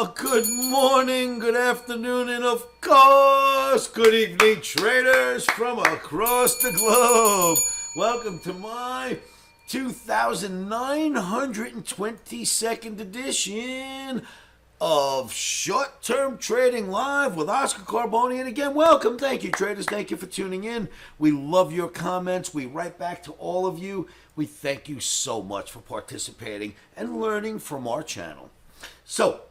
Well, good morning, good afternoon, and of course, good evening, traders from across the globe. Welcome to my 2922nd edition of Short-Term Trading Live with Oscar Carboni. And again, welcome. Thank you, traders. Thank you for tuning in. We love your comments. We write back to all of you. We thank you so much for participating and learning from our channel. So,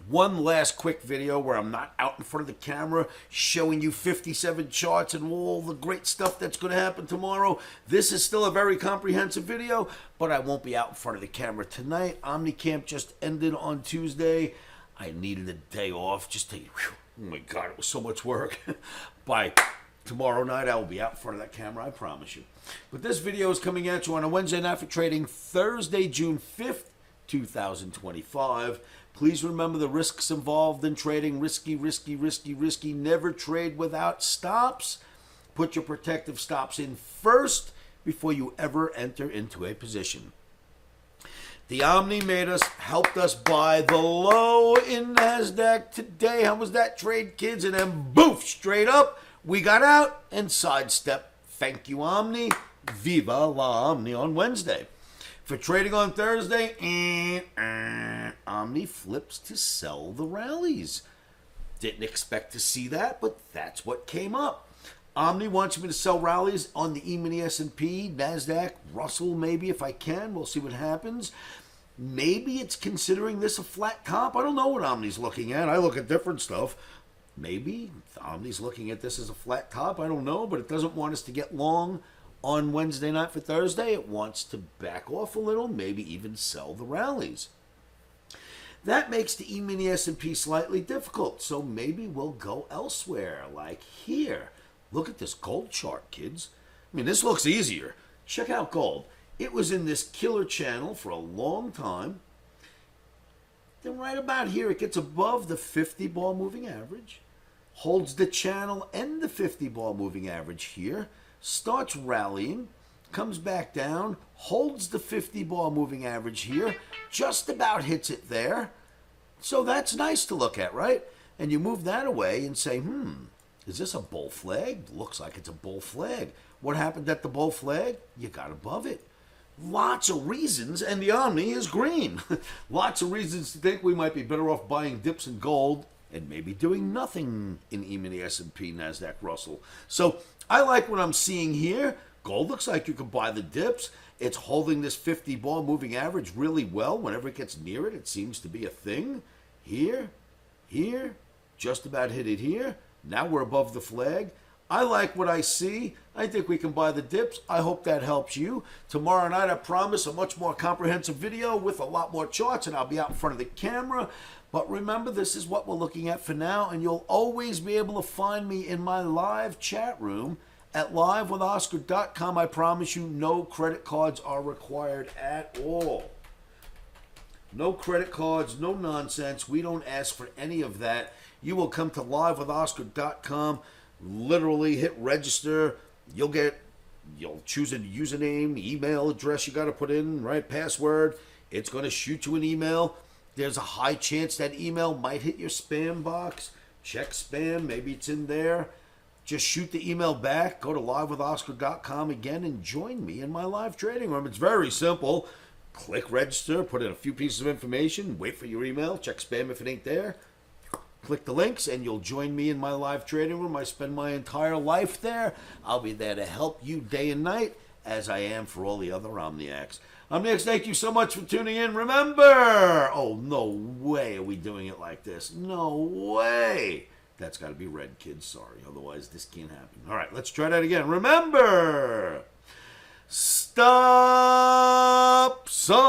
one last quick video where I'm not out in front of the camera showing you 57 charts and all the great stuff that's going to happen tomorrow. This is still a very comprehensive video, but I won't be out in front of the camera tonight. Omni camp just ended on Tuesday. I needed a day off just to, oh my God, it was so much work. By tomorrow night, I will be out in front of that camera, I promise you. But this video is coming at you on a Wednesday night for trading, Thursday, June 5th, 2025. Please remember the risks involved in trading. Risky, risky, risky, risky. Never trade without stops. Put your protective stops in first before you ever enter into a position. The Omni helped us buy the low in NASDAQ today. How was that trade, kids? And then boof, straight up, we got out and sidestep. Thank you, Omni. Viva la Omni on Wednesday. For trading on Thursday, Omni flips to sell the rallies. Didn't expect to see that, but that's what came up. Omni wants me to sell rallies on the E-mini S&P, NASDAQ, Russell maybe if I can. We'll see what happens. Maybe it's considering this a flat top. I don't know what Omni's looking at. I look at different stuff. Maybe Omni's looking at this as a flat top. I don't know, but it doesn't want us to get long on Wednesday night for Thursday. It wants to back off a little, maybe even sell the rallies. That makes the E-mini S&P slightly difficult, so maybe we'll go elsewhere, like here. Look at this gold chart, kids. I mean, this looks easier. Check out gold. It was in this killer channel for a long time. Then right about here, it gets above the 50-ball moving average, holds the channel and the 50-ball moving average here, starts rallying, comes back down, holds the 50-ball moving average here, just about hits it there. So that's nice to look at, right? And you move that away and say, is this a bull flag? Looks like it's a bull flag. What happened at the bull flag? You got above it. Lots of reasons, and the Omni is green. Lots of reasons to think we might be better off buying dips in gold and maybe doing nothing in E-mini S&P, NASDAQ, Russell. So I like what I'm seeing here. Gold looks like you can buy the dips. It's holding this 50-ball moving average really well. Whenever it gets near it, it seems to be a thing. Here, here, just about hit it here. Now we're above the flag. I like what I see. I think we can buy the dips. I hope that helps you. Tomorrow night, I promise, a much more comprehensive video with a lot more charts, and I'll be out in front of the camera. But remember, this is what we're looking at for now, and you'll always be able to find me in my live chat room at livewithoscar.com. I promise you, no credit cards are required at all. No credit cards, no nonsense. We don't ask for any of that. You will come to livewithoscar.com, literally hit register. You'll choose a username, email address you got to put in, right? Password. It's going to shoot you an email. There's a high chance that email might hit your spam box. Check spam. Maybe it's in there. Just shoot the email back. Go to livewithoscar.com again and join me in my live trading room. It's very simple. Click register. Put in a few pieces of information. Wait for your email. Check spam if it ain't there. Click the links and you'll join me in my live trading room. I spend my entire life there. I'll be there to help you day and night, as I am for all the other Omniacs. Omniacs, thank you so much for tuning in. Remember, oh, no way are we doing it like this. No way. That's got to be red, kids. Sorry. Otherwise, this can't happen. All right, let's try that again. Remember, stops are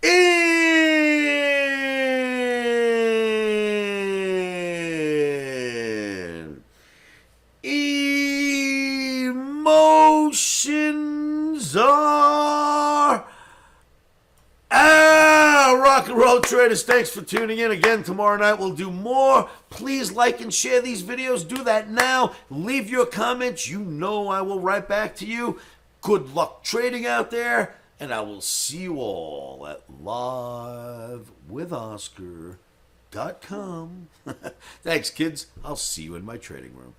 in. Emotions are out. Rock and roll traders, thanks for tuning in again. Tomorrow night we'll do more. Please like and share these videos. Do that now. Leave your comments. You know I will write back to you. Good luck trading out there, and I will see you all at livewithoscar.com. Thanks, kids. I'll see you in my trading room.